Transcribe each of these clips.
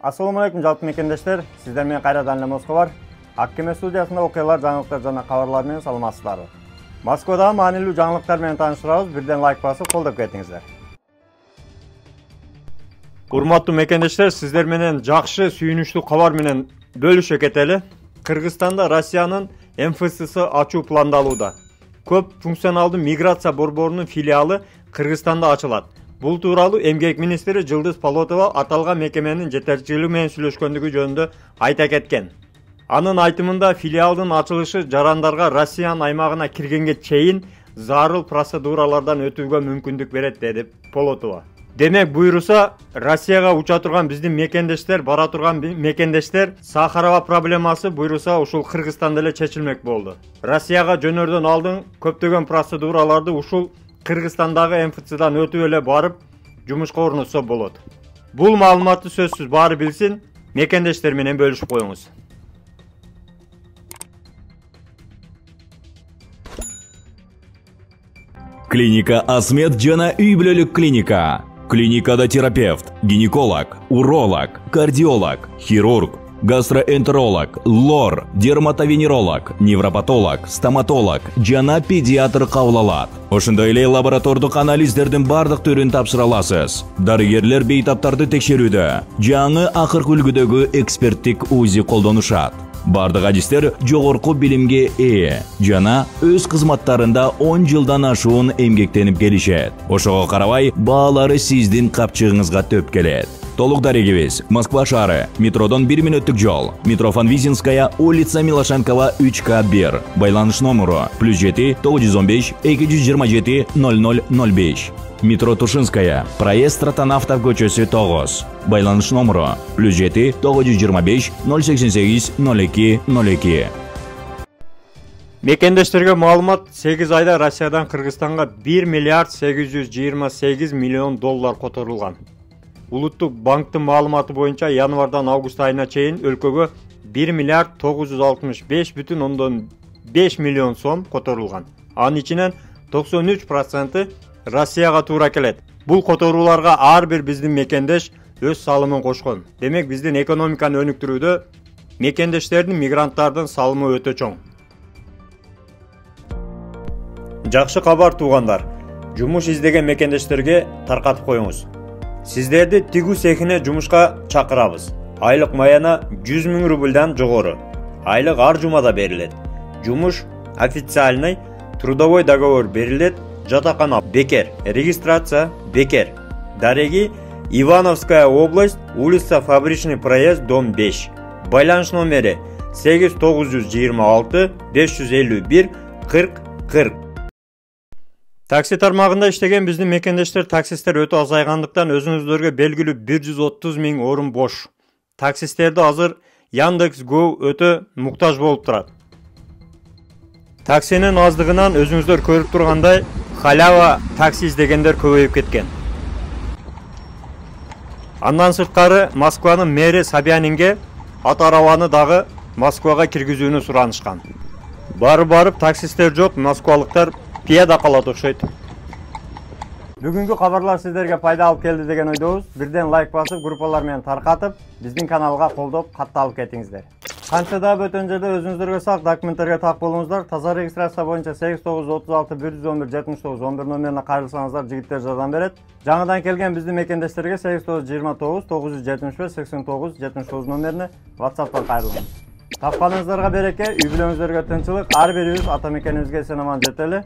Assalamu alaikum жалпы мекендештер. Сиздер менен кайрадан эле Москва бар. Аккеме студиясында окуялар, жаңылыктар жана кабарлар менен саламатсыздарбы. Москвадагы маанилүү жаңылыктар менен тааныштырабыз. Бирден лайк басып, колдоп кетиңиздер. Урматтуу мекендештер, сиздер менен жакшы, сүйүнүчтүү кабар менен бөлүшө кетели. Кыргызстанда Россиянын МФЦсы ачуу пландалууда. Көп функционалдуу миграция борборунун филиалы Кыргызстанда ачылат. Бул тууралуу эмгек министри Жылдыз Полотова аталган мекеменин жетекчилиги менен сүйлөшкөндүгү жөнүндө айта кеткен. Анын айтымында филиалдын ачылышы жарандарга Россиянын аймагына киргенге чейин зарыл процедуралардан өтүүгө мүмкүндүк берет, деди Полотова. Демек буйруса, Россияга уча турган биздин мекендештер, бара турган мекендештер Сахарова проблемасы буйруса ушул Кыргызстанда эле чечилмек болду. Россияга жөнөрдөн алдын көптөгөн процедураларды ушул Кыргызстандагы МФЦдан өтүп эле барып, жумушка орнотсо болот. Бул маалыматты сөзсүз баары билсин, мекендештер менен бөлүшүп коюңуз. Клиника Асмет жана үй бүлөлүк клиника. Клиникада терапевт, гинеколог, уролог, кардиолог, хирург, гастроэнтеролог, лор, дерматовенеролог, невропатолог, стоматолог жана педиатр кабыл алат. Ошондой эле лаборатордук анализдердин бардык түрүн тапшыра аласыз. Дарыгерлер бейтаптарды текшерүүдө, жаңы акыркы үлгүдөгү эксперттик УЗИ колдонушат. Бардык адистер жогорку билимге ээ жана өз кызматтарында 10 жылдан ашуун эмгектенип келишет. Ошого карабай, баалары сиздин капчыгыңызга төп келет. Толук дарегибиз Москва шаары, метродон 1 мүнөттүк жол, метро Фанвизинская, улица Милошенкова 3К1. Байланыш номеру +7 915 227 0005. Метро Тушинская, проезд Стратонавтов көчөсү 9. Байланыш номеру +7 925 088 0202. Мекендештерге маалымат, 8 айда Россиядан Кыргызстанга 1 миллиард 828 миллион доллар которулган. Улуттук банктын маалыматы боюнча январдан август айына чейин өлкөгө 1 миллиард 965,5 миллион сом которулган. Анын ичинен 93% Россияга туура келет. Бул которууларга ар бир биздин мекендеш өз салымын кошкон. Демек биздин экономиканы өнүктүрүүдө мекендештердин, мигранттардын салымы өтө чоң. Жакшы кабар туугандар. Жумуш издеген мекендештерге таркатып коюңуз. Сиздерди тигүү цехине жумушка чакырабыз. Айлык маяна 100 000 рубльдан жогору. Айлык ар жумада берилет. Жумуш официальный, трудовой договор берилет. Жатакана бекер, регистрация бекер. Дареги Ивановская область, улица Фабричный проезд, дом 5. Байланыш номери 8926 551 40 40. Такси тармагында иштеген биздин мекендештер таксисттер өтө азайгандыктан өзүңүздөргө белгилүү 130 000 орун бош. Таксисттерди азыр Яндекс.Го өтө муктаж болуп турат. Таксинин аздыгынан өзүңүздөр көрүп тургандай, халява такси издегендер көбөйүп кеткен. Андан сырткары Москванын мэри Собянинге ат арабаны дагы Москвага киргизүүнү суранышкан. Барып таксисттер жок, москвалыктар пияда калат окшойт. Бүгүнкү кабарлар сиздерге пайда алып келди деген ойдобуз. Бирден лайк басып, группалар менен таркатып, биздин каналга колдоп, катталып кетиңиздер. Канча да бөтөн жерде өзүңүздөргө сак документтерге так болуңуздар. Таза регистрация боюнча 8936 111 79 11 номерине кайрылсаңыздар, жигиттер жардам берет. Жаңыдан келген биздин мекендештерге 8929 975 89 79 номерине WhatsApp'тан кайрылыңыз. Тапканыңыздарга береке, үй бүлөңүздөргө тынчылык, ар бирибиз ата мекенибизге эсен аман жетели.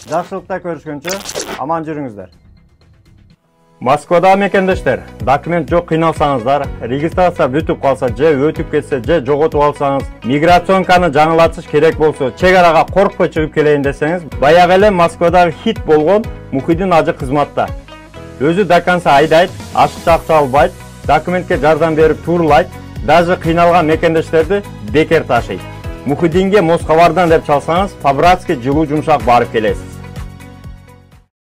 Жакшылыкта көрүшкөнчө аман жүрүңүздөр. Москвада мекендештер, документ жок кыйналсаңыздар, регистрация бүтүп калса, же өтүп кетсе, же жоготуп алсаңыз, миграционканы жаңылатыш керек болсо, чек арага коркпой чыгып келейин десеңиз, баягы эле Москвадагы хит болгон Мухиддин ажы кызматта. Өзү до конца айдайт, ашыкча акча албайт, документке жардам берип туурулайт, даже кыйналган мекендештерди бекер ташыйт. Мухиддинге Москвардан деп чалсаңыз, по-братски жылуу жумшак барып келесиз.